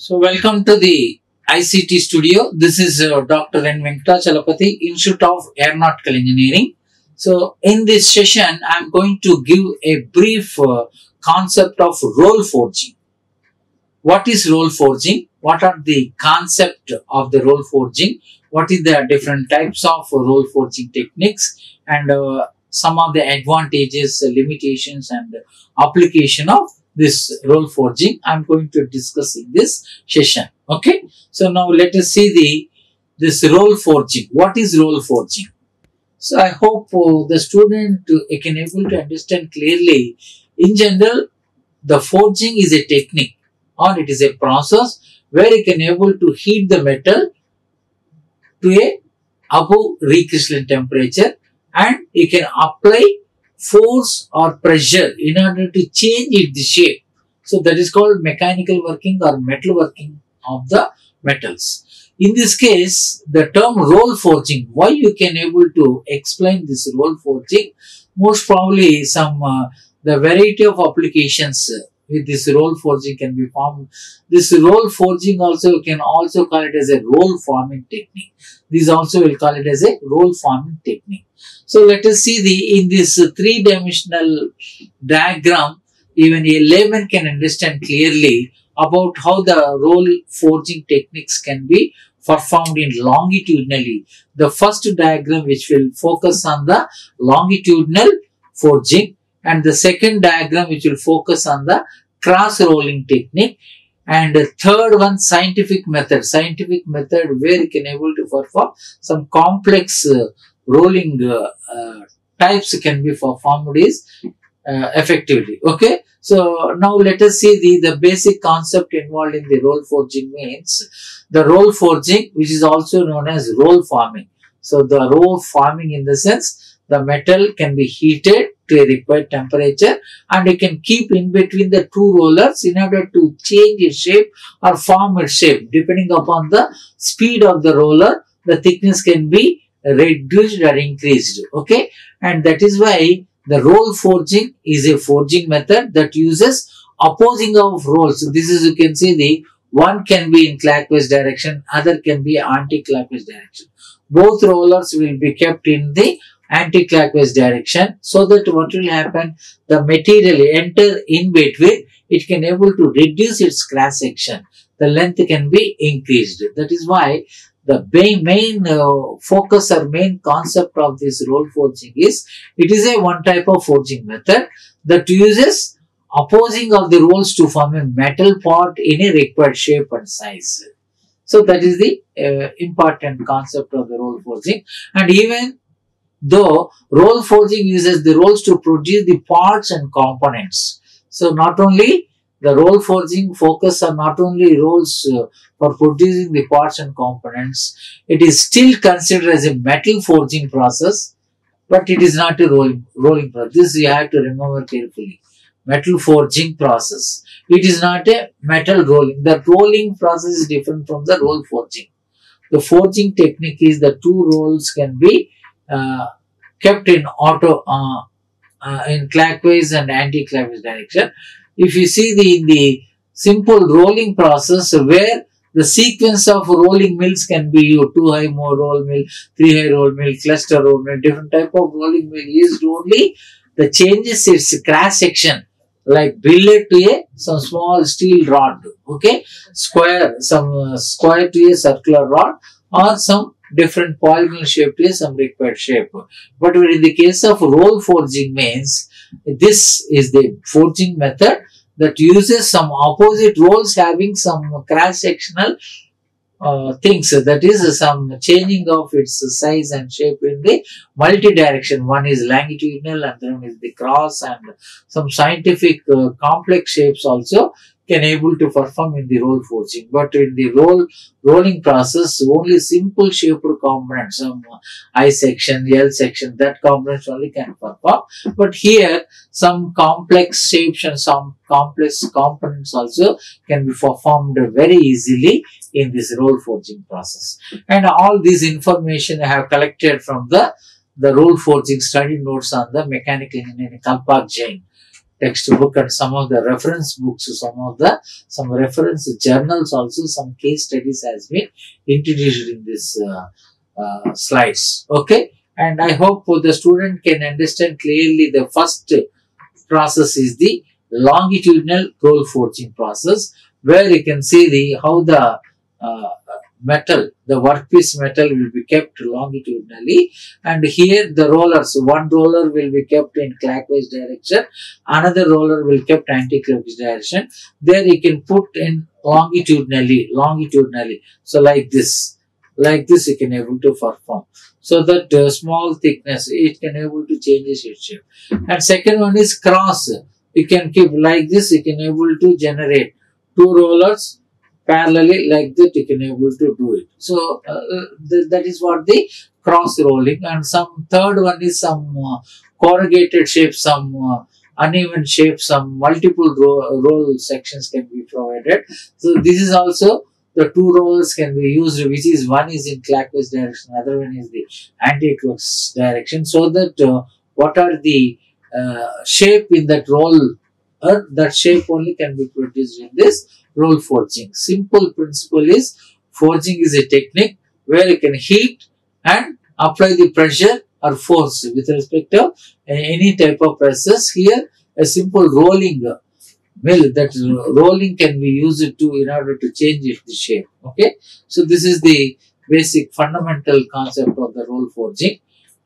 So, welcome to the ICT studio. This is Dr. N. Venkatachalapathi, Institute of Aeronautical Engineering. So, in this session, I am going to give a brief concept of roll forging. What is roll forging? What are the concept of the roll forging? What is the different types of roll forging techniques and some of the advantages, limitations and application of this roll forging I am going to discuss in this session. Okay. So now let us see this roll forging. What is roll forging? So I hope the student can able to understand clearly. In general, the forging is a technique or it is a process where you can able to heat the metal to a above recrystalline temperature and you can apply force or pressure in order to change its shape. So that is called mechanical working or metal working of the metals. In this case, the term roll forging, why you can able to explain this roll forging? Most probably the variety of applications with this roll forging can be formed. This roll forging also can also call it as a roll forming technique. This also will call it as a roll forming technique. So let us see in this three-dimensional diagram, even a layman can understand clearly about how the roll forging techniques can be performed in longitudinally. The first diagram which will focus on the longitudinal forging and the second diagram which will focus on the cross rolling technique and the third one scientific method where you can able to perform some complex rolling types can be performed is effectively. Okay. So now let us see the basic concept involved in the roll forging means the roll forging which is also known as roll forming. So the roll forming in the sense the metal can be heated to a required temperature and you can keep in between the two rollers in order to change its shape or form its shape. Depending upon the speed of the roller, the thickness can be reduced or increased. Okay, and that is why the roll forging is a forging method that uses opposing of rolls. So this is, you can see one can be in clockwise direction, other can be anti-clockwise direction. Both rollers will be kept in the anti-clockwise direction so that what will happen, the material enter in between, it can able to reduce its cross section. The length can be increased. That is why the main focus or main concept of this roll forging is, it is a one type of forging method that uses opposing of the rolls to form a metal part in a required shape and size. So that is the important concept of the roll forging. And even though roll forging uses the rolls to produce the parts and components. So not only the roll forging focus on not only rolls for producing the parts and components, it is still considered as a metal forging process, but it is not a rolling process. This you have to remember carefully. Metal forging process. It is not a metal rolling. The rolling process is different from the roll forging. The forging technique is the two rolls can be kept in in clockwise and anti-clockwise direction. If you see in the simple rolling process where the sequence of rolling mills can be used, 2 high more roll mill, 3 high roll mill, cluster roll mill, different type of rolling mill used only the changes its cross section like billet to some small steel rod, okay, square, some square to a circular rod or some different polygonal shape to some required shape. But in the case of roll forging means, this is the forging method that uses some opposite rolls having some cross-sectional things. That is some changing of its size and shape in the multi-direction. One is longitudinal and then is the cross and some scientific complex shapes also can able to perform in the roll forging. But in the rolling process, only simple shaped components, some I section, L section, that components only can perform. But here, some complex shapes and some complex components also can be performed very easily in this roll forging process. And all this information I have collected from the roll forging study notes on the mechanical engineering Kalpak Jain. textbook and some of the reference books, some reference journals also, some case studies has been introduced in this slides. Okay, and I hope the student can understand clearly. The first process is the longitudinal roll forging process, where you can see how the metal, the workpiece metal will be kept longitudinally, and here the rollers, one roller will be kept in clockwise direction, another roller will kept anti-clockwise direction. There you can put in longitudinally. So like this you can able to perform. So that small thickness, it can able to change its shape. And second one is cross. You can keep like this, you can able to generate two rollers parallelly like that, you can able to do it. So that is what the cross rolling. And some third one is some corrugated shape, some uneven shape, some multiple roll sections can be provided. So this is also the two rollers can be used, which is one is in clockwise direction, other one is the anti-clockwise direction, so that what are the shape in that roll, that shape only can be produced in this roll forging. Simple principle is, forging is a technique where you can heat and apply the pressure or force with respect to any type of process. Here a simple rolling mill, that rolling can be used to in order to change the shape. Okay, so this is the basic fundamental concept of the roll forging.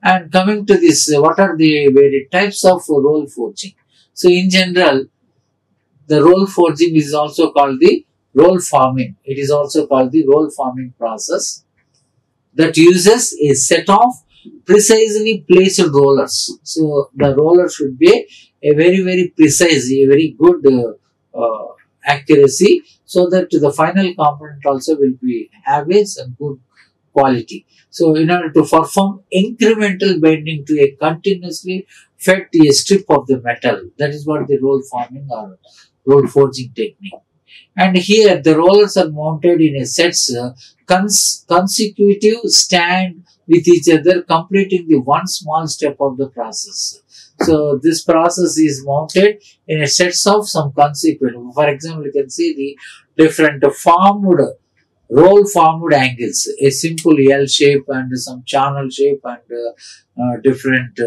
And coming to this, what are the various types of roll forging? So in general, the roll forging is also called the roll forming. It is also called the roll forming process that uses a set of precisely placed rollers. So the roller should be a very precise, a very good accuracy, so that the final component also will be have some good quality. So in order to perform incremental bending to a continuously fed to a strip of the metal, that is what the roll forming or roll forging technique. And here the rollers are mounted in a sets consecutive stand with each other, completing the one small step of the process. So this process is mounted in a sets of some consequent. For example, you can see the different roll formed angles, a simple L shape and some channel shape and different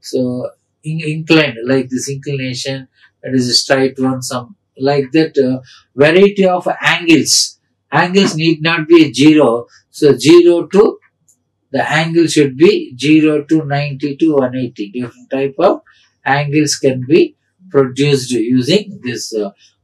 so inclined, like this inclination, that is a straight one, some like that variety of angles. Angles need not be 0. So 0 to, the angle should be 0 to 90 to 180. Different type of angles can be produced using this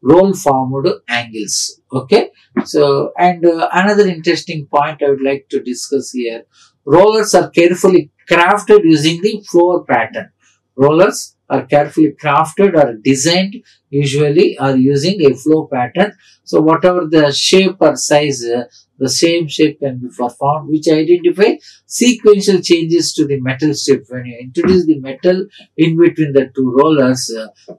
roll formed angles. Okay. So, and another interesting point I would like to discuss here. Rollers are carefully crafted using the floor pattern. Rollers are carefully crafted or designed usually are using a flow pattern. So whatever the shape or size, the same shape can be performed, which identify sequential changes to the metal strip. When you introduce the metal in between the two rollers,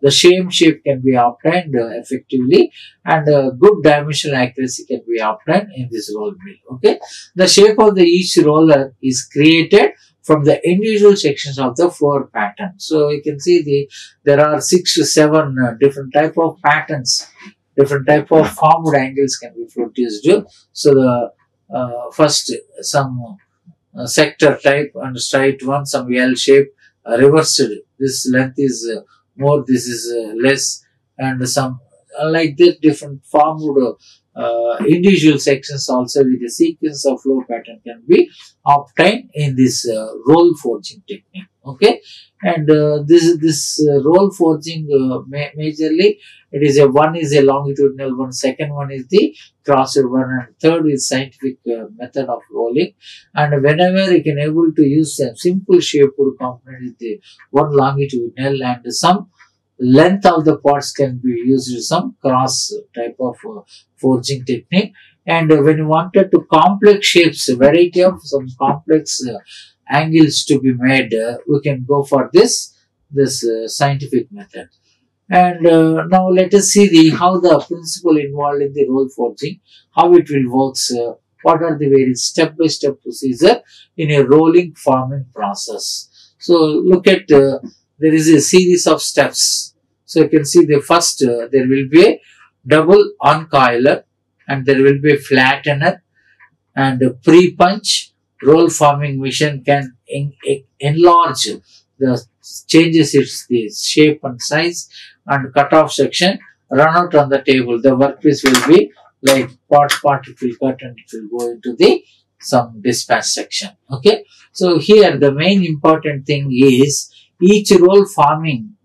the same shape can be obtained effectively, and good dimensional accuracy can be obtained in this roll mill. Okay, the shape of each roller is created from the individual sections of the floor pattern. So you can see there are 6 to 7 different type of patterns, different type of formed angles can be produced. So the first some sector type and straight one, some L shape, reversed. This length is more, this is less, and some like that different formed individual sections also with a sequence of flow pattern can be obtained in this roll forging technique. Okay, and this roll forging majorly it is one is a longitudinal one, second one is the crossed one, and third is scientific method of rolling. And whenever you can able to use a simple shaped component with the one longitudinal, and some length of the parts can be used with some cross type of forging technique. And when you wanted to complex shapes, a variety of some complex angles to be made, we can go for this scientific method. And now let us see how the principle involved in the roll forging, how it will works, what are the various step-by-step procedure in a rolling forming process. So look at there is a series of steps. So you can see the first there will be a double uncoiler and there will be a flattener and a pre-punch. Roll forming machine can enlarge the changes its the shape and size, and cutoff section run out on the table. The workpiece will be like part it will cut and it will go into the some dispatch section. Okay, so here the main important thing is each roll forming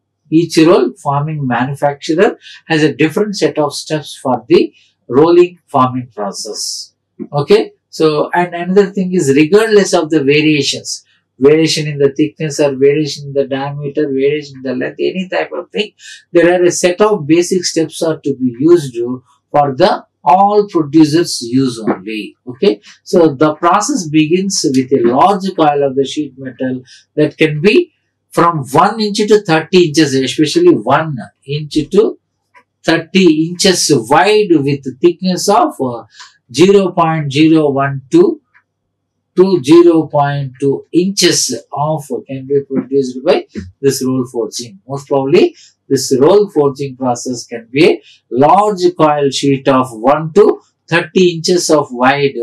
manufacturer has a different set of steps for the rolling forming process. Okay, so and another thing is, regardless of the variation in the thickness or variation in the diameter, variation in the length, any type of thing, there are a set of basic steps are to be used for the all producers use only. Okay, so the process begins with a large coil of the sheet metal that can be from 1 inch to 30 inches, especially 1 inch to 30 inches wide with thickness of 0.012 to 0.2 inches of can be produced by this roll forging. Most probably this roll forging process can be a large coil sheet of 1 to 30 inches of wide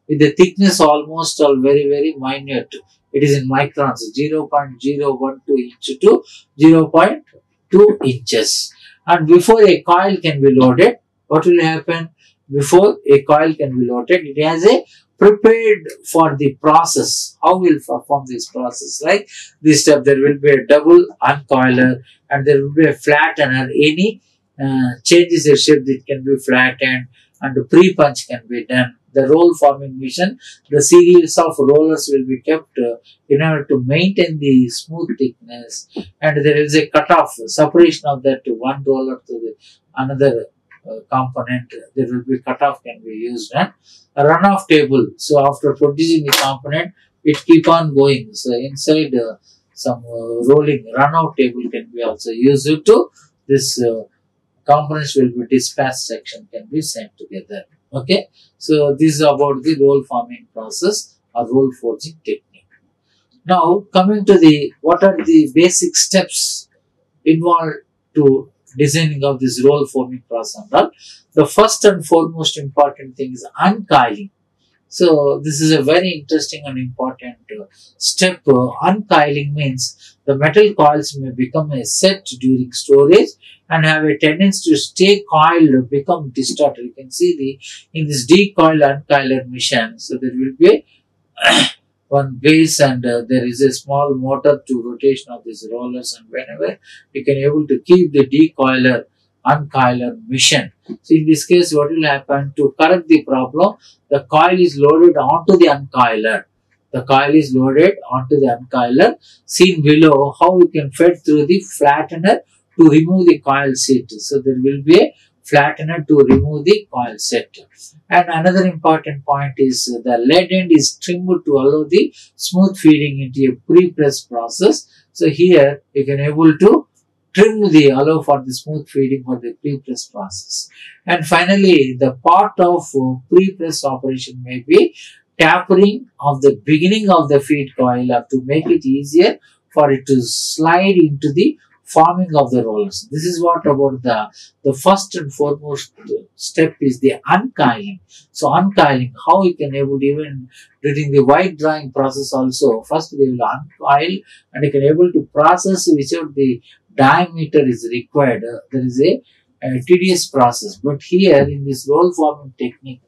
with a thickness almost all very minute. It is in microns, 0.012 inch to 0.2 inches. And before a coil can be loaded, what will happen? Before a coil can be loaded, it has a prepared for the process. How will perform this process? Like this step, there will be a double uncoiler and there will be a flattener. Any changes in shape, it can be flattened and the pre-punch can be done. The roll forming machine, the series of rollers will be kept in order to maintain the smooth thickness, and there is a cutoff, separation of that one roller to the another component. There will be cutoff can be used, and a runoff table. So after producing the component, it keep on going. So inside some rolling runout table can be also used to this components will be dispatched section can be sent together. Okay, so this is about the roll forming process or roll forging technique. Now coming to the what are the basic steps involved to designing of this roll forming process. The first and foremost important thing is uncoiling. So this is a very interesting and important step. Uncoiling means the metal coils may become a set during storage and have a tendency to stay coiled, become distorted. You can see in this decoil uncoiler machine. So there will be one base and there is a small motor to rotation of these rollers, and whenever you can able to keep the decoiler uncoiler machine. So in this case, what will happen to correct the problem? The coil is loaded onto the uncoiler. The coil is loaded onto the uncoiler. Seen below how you can feed through the flattener to remove the coil set. So there will be a flattener to remove the coil set. And another important point is the lead end is trimmed to allow the smooth feeding into a pre-press process. So here you can able to trim the allow for the smooth feeding for the pre-press process. And finally, the part of pre-press operation may be tapering of the beginning of the feed coil to make it easier for it to slide into the forming of the rollers. This is what about the first and foremost step is the uncoiling. So uncoiling, how you can able to even during the white drawing process also, first they will uncoil and you can able to process whichever the diameter is required. There is a tedious process, but here in this roll forming technique,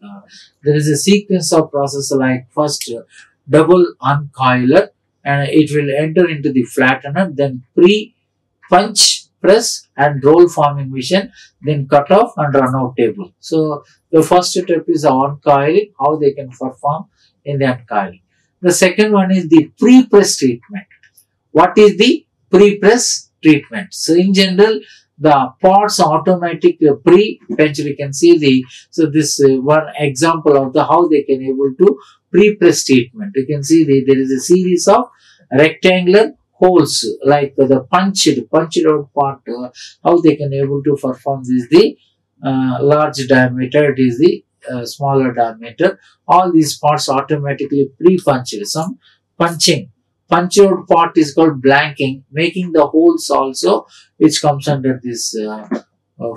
there is a sequence of process like first double uncoiler and it will enter into the flattener, then pre-punch, press and roll forming machine, then cut off and run out table. So the first step is uncoiling, how they can perform in the uncoiling. The second one is the pre-press treatment. What is the pre-press treatment? So in general, the parts automatic pre-punch, we can see so this one example of how they can able to pre-press treatment. You can see there is a series of rectangular holes like the punched out part, how they can able to perform this the large diameter, it is the smaller diameter. All these parts automatically pre-punched, some punching punch out part is called blanking, making the holes also, which comes under this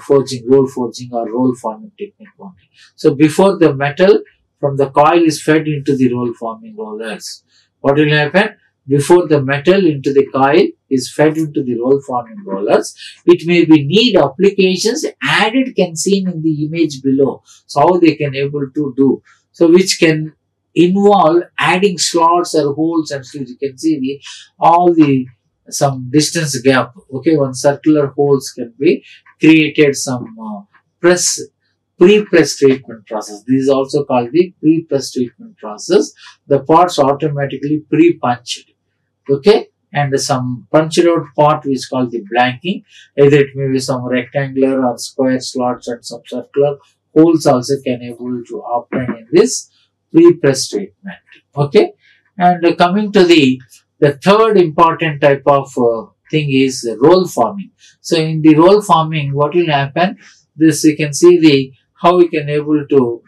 forging, roll forging or roll forming technique only. So before the metal from the coil is fed into the roll forming rollers, what will happen? Before the metal into the coil is fed into the roll forming rollers, it may be need applications added can seen in the image below. So how they can able to do, so which can involve adding slots or holes, and so you can see the all the some distance gap. Okay, one circular holes can be created, some pre-press treatment process. This is also called the pre-press treatment process. The parts automatically pre-punched. Okay, and some punched out part which is called the blanking. Either it may be some rectangular or square slots and some circular holes also can able to obtain in this pre-press treatment. Okay, and coming to the third important type of thing is roll forming. So in the roll forming, what will happen? This you can see the how we can able to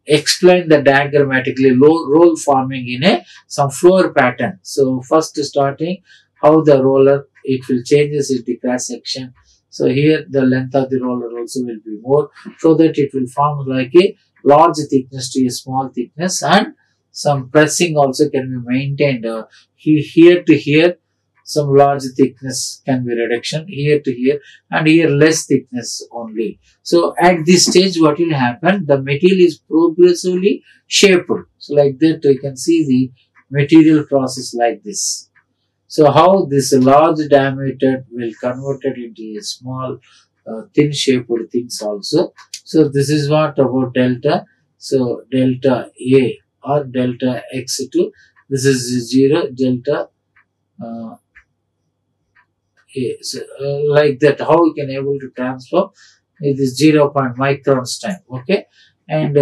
explain the diagrammatically roll forming in a some floor pattern. So first starting how the roller, it will changes its cross section. So here the length of the roller also will be more, so that it will form like a large thickness to a small thickness, and some pressing also can be maintained. Here to here some large thickness can be reduction, here to here, and here less thickness only. So at this stage what will happen, the material is progressively shaped. So like that you can see the material process like this. So how this large diameter will convert it into a small thin shaped things also. So this is what about delta. So delta A or delta x2, this is 0, delta A. So, like that, how we can able to transform it is 0 microns time. Okay, and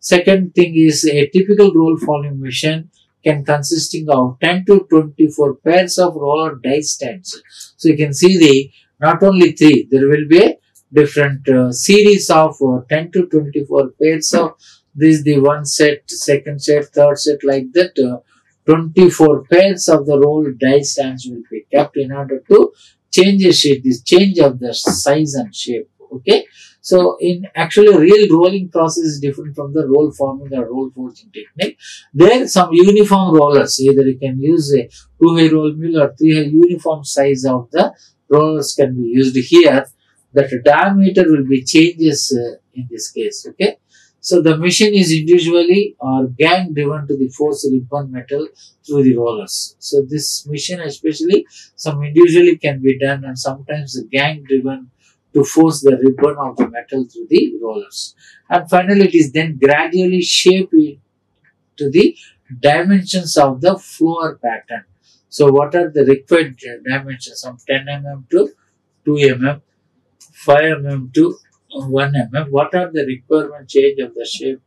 second thing is a typical roll forming machine can consisting of 10 to 24 pairs of roller die stands. So you can see the not only 3, there will be a different series of 10 to 24 pairs of this, the one set, second set, third set, like that. 24 pairs of the roll die stands will be kept in order to change the shape, this change of the size and shape. Okay, so in actually real rolling process is different from the roll forming or roll forging technique. There are some uniform rollers, either you can use a 2-high roll mill or 3-high, uniform size of the rollers can be used here. That diameter will be changes in this case. Okay, so the machine is individually or gang driven to the force ribbon metal through the rollers. So this machine especially some individually can be done, and sometimes the gang driven to force the ribbon of the metal through the rollers. And finally it is then gradually shaped to the dimensions of the floor pattern. So what are the required dimensions? From 10 mm to 2 mm, 5 mm to 1 mm. What are the requirement change of the shape?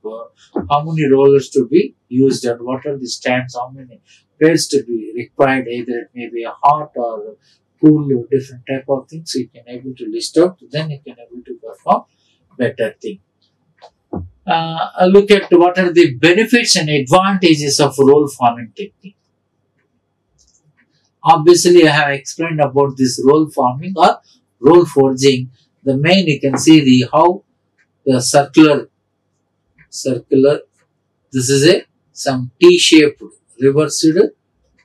How many rollers to be used, and what are the stands? How many pairs to be required? Either it may be a hot or cool, different type of things. So you can able to list out. Then you can able to perform better thing. Look at what are the benefits and advantages of roll forming technique. Obviously, I have explained about this roll forming or roll forging. The main you can see the how the circular. This is a some T-shaped reversed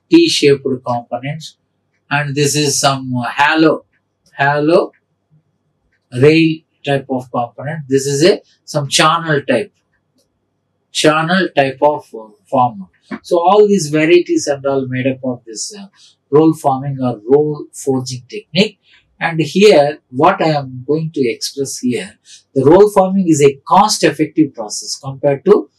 T-shaped components, and this is some halo rail type of component. This is a some channel type of form. So all these varieties are all made up of this roll forming or roll forging technique. And here what I am going to express here, the roll forming is a cost effective process compared to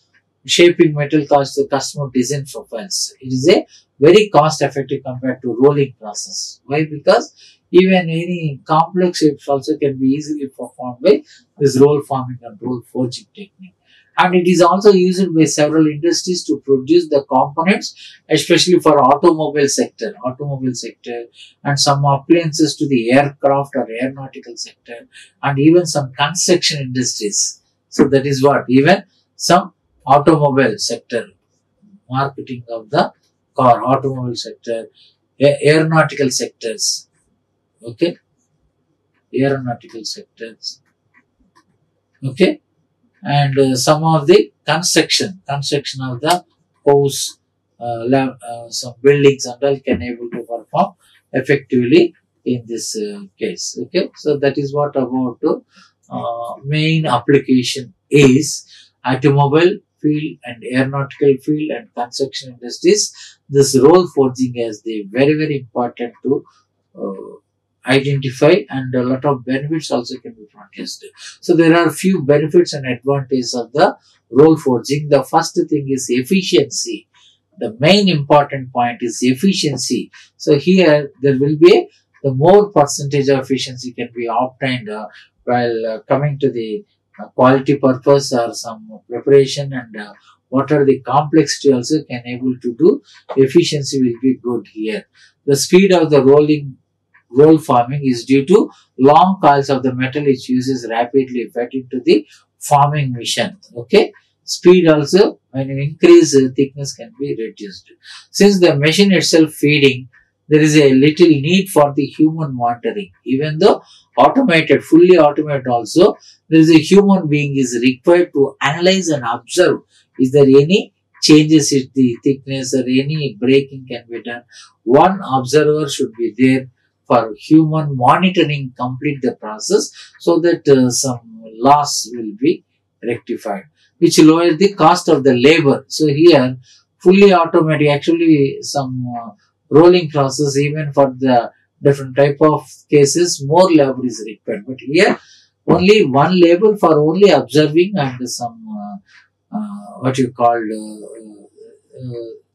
shaping metal cost the customer design profiles. It is a very cost effective compared to rolling process. Why? Because even any complex shapes also can be easily performed by this roll forming and roll forging technique. And it is also used by several industries to produce the components, especially for automobile sector, and some appliances to the aircraft or aeronautical sector, and even some construction industries. So that is what even some automobile sector marketing of the car, automobile sector, aeronautical sectors. Okay, aeronautical sectors. Okay, and some of the construction of the house, some buildings and all can able to perform effectively in this case. Okay, so that is what about main application is automobile field and aeronautical field and construction industries. This roll forging is the very important to identify, and a lot of benefits also can be produced. So there are few benefits and advantages of the roll forging. The first thing is efficiency. The main important point is efficiency. So here there will be the more percentage of efficiency can be obtained while coming to the quality purpose or some preparation, and what are the complexity also can able to do. Efficiency will be good here. The speed of the roll forming is due to long coils of the metal which uses rapidly fed into the forming machine. Okay, speed also, when you increase thickness, can be reduced. Since the machine itself feeding, there is a little need for the human monitoring. Even though automated, fully automated also, there is a human being is required to analyze and observe. Is there any changes in the thickness or any breaking can be done? One observer should be there for human monitoring, complete the process, so that some loss will be rectified, which lowers the cost of the labor. So here fully automatic, actually some rolling process, even for the different type of cases, more labor is required, but here only one labor for only observing and some what you call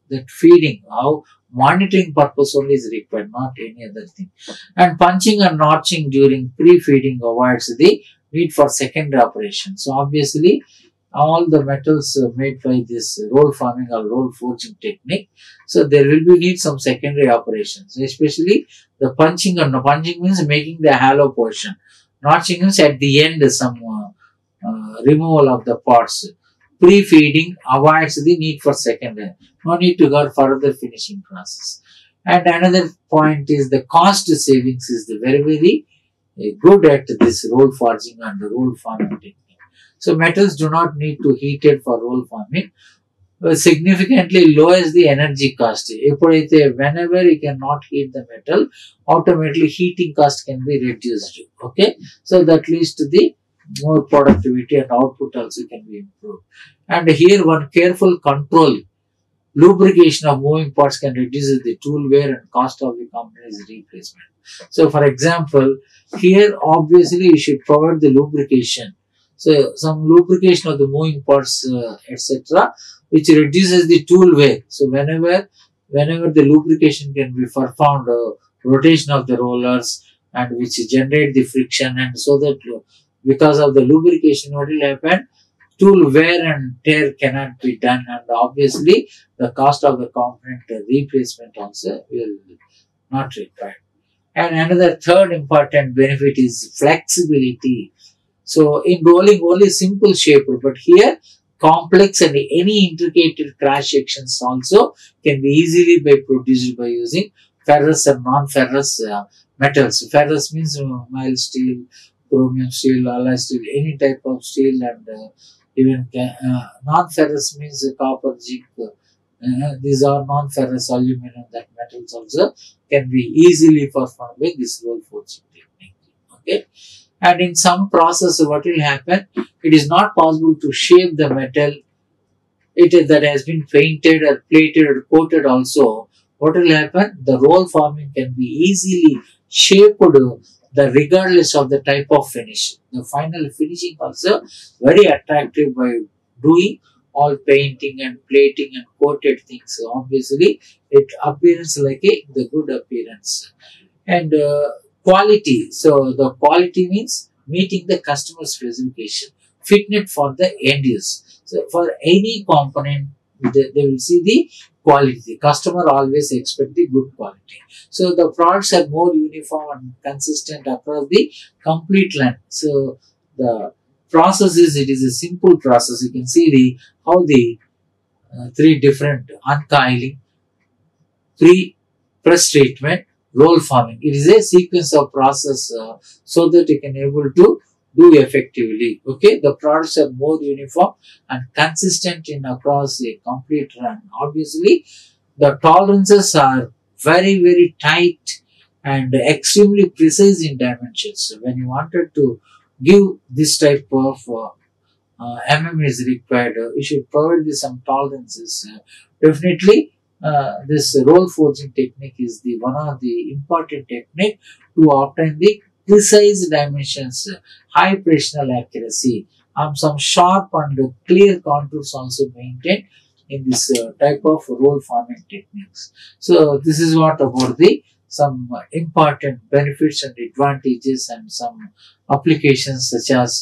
that feeding, how monitoring purpose only is required, not any other thing. And punching and notching during pre-feeding avoids the need for secondary operation. So obviously all the metals made by this roll forming or roll forging technique, so there will be need some secondary operations, especially the punching. And punching means making the hollow portion. Notching means at the end some removal of the parts. Pre-feeding avoids the need for secondary. No need to go further finishing process. And another point is the cost savings is the very good at this roll forging and the roll forming technique. So metals do not need to heat it for roll forming. Significantly lowers the energy cost. Whenever you cannot heat the metal, automatically heating cost can be reduced. Okay, so that leads to the more productivity and output also can be improved. And here one careful control, lubrication of moving parts can reduce the tool wear and cost of the company's replacement. So for example, here obviously you should provide the lubrication. So some lubrication of the moving parts etc., which reduces the tool wear. So whenever the lubrication can be performed, rotation of the rollers, and which generate the friction, and so that because of the lubrication, what will happen? Tool wear and tear cannot be done, and obviously the cost of the component replacement also will not required. And another third important benefit is flexibility. So in rolling only simple shape, but here complex and any intricate crash sections also can be easily produced by using ferrous and non-ferrous metals. Ferrous means mild steel, chromium steel, alloy steel, any type of steel, and even non-ferrous means copper, zinc. These are non-ferrous aluminum, that metals also can be easily performed by this roll forging technique. Okay, and in some process, what will happen? It is not possible to shape the metal. That has been painted or plated or coated also. What will happen? The roll forming can be easily shaped regardless of the type of finish. The final finishing also very attractive by doing all painting and plating and coated things. So obviously it appears like the good appearance. And quality. So the quality means meeting the customer specification, fitness for the end use. So for any component, they will see the quality. The customer always expect the good quality. So the products are more uniform and consistent across the complete line. So the process is, it is a simple process. You can see how the three different uncoiling, pre-press treatment, roll forming. It is a sequence of process so that you can able to do effectively. Okay, the products are more uniform and consistent in across a complete run. Obviously, the tolerances are very tight and extremely precise in dimensions. So when you wanted to give this type of is required, you should provide with some tolerances. Definitely, this roll forging technique is the one of the important technique to obtain the precise dimensions, high precisional accuracy, some sharp and clear contours also maintained in this type of roll forming techniques. So this is what about the some important benefits and advantages and some applications such as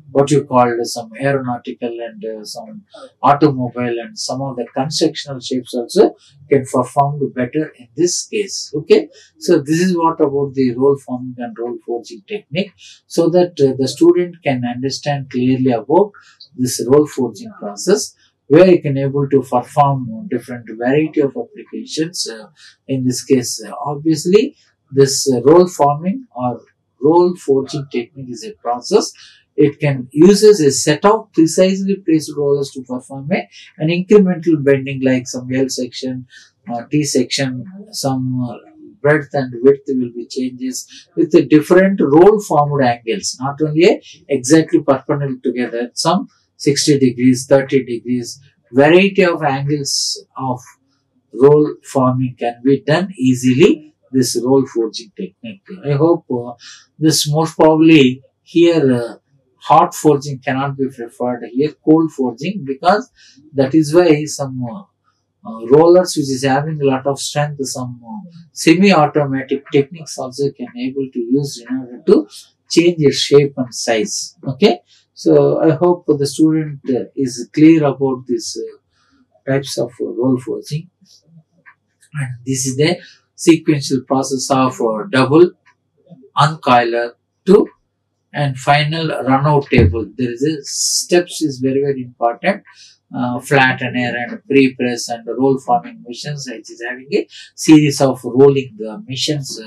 what you call some aeronautical and some automobile and some of the constructional shapes also can perform better in this case. Okay, so this is what about the roll forming and roll forging technique, so that the student can understand clearly about this roll forging process, where you can able to perform different variety of applications. In this case, obviously, this roll forming or roll forging technique is a process. It can uses a set of precisely placed rollers to perform an incremental bending like some L section, T section, some breadth and width will be changes with the different roll formed angles, not only exactly perpendicular together, some 60 degrees, 30 degrees, variety of angles of roll forming can be done easily, this roll forging technique. I hope this most probably here hot forging cannot be preferred, here cold forging, because that is why some rollers which is having a lot of strength, some semi-automatic techniques also can able to use in order to change its shape and size. Okay, so I hope the student is clear about these types of roll forging, and this is the sequential process of double uncoiler to and final run out table. There is a steps is very important. Flattener and pre-press and roll forming machines, which is having a series of rolling machines,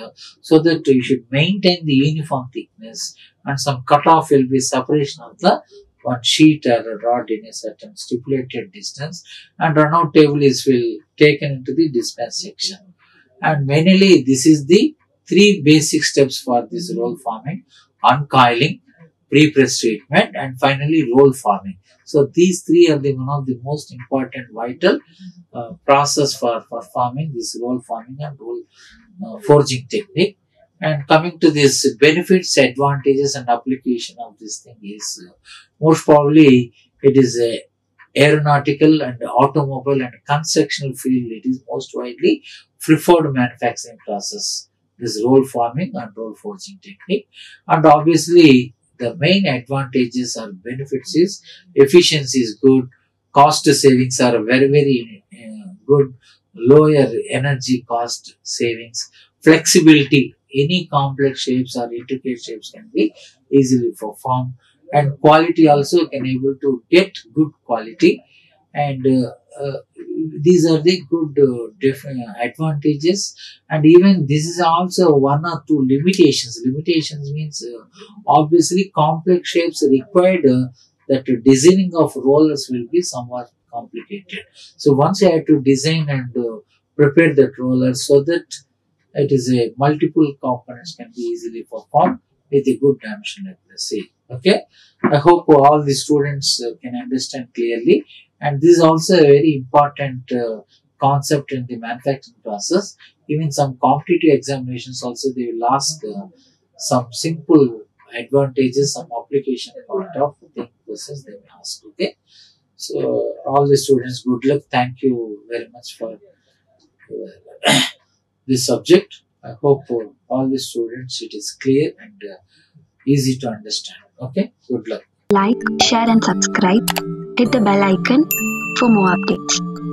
so that you should maintain the uniform thickness, and some cutoff will be separation of the one sheet or a rod in a certain stipulated distance, and run out table is will taken into the dispense section. And mainly this is the three basic steps for this roll forming: uncoiling, pre-press treatment, and finally roll forming. So these three are the one of the most important vital process for performing this roll forming and roll forging technique. And coming to this benefits, advantages, and application of this thing is most probably it is a aeronautical and automobile and constructional field. It is most widely preferred manufacturing process, this roll forming and roll forging technique. And obviously the main advantages or benefits is efficiency is good, cost savings are very good, lower energy cost savings, flexibility, any complex shapes or intricate shapes can be easily performed, and quality also can able to get good quality. And these are the good different advantages, and even this is also one or two limitations. Limitations means obviously complex shapes required that designing of rollers will be somewhat complicated. So once you have to design and prepare that roller, so that it is a multiple components can be easily performed with a good dimension accuracy. Okay, I hope all the students can understand clearly, and this is also a very important concept in the manufacturing process. Even some competitive examinations also they will ask some simple advantages, some application part of the process they will ask. Okay, so all the students, good luck. Thank you very much for this subject. I hope for all the students it is clear and easy to understand. Okay, good luck. Like, share and subscribe. Hit the bell icon for more updates.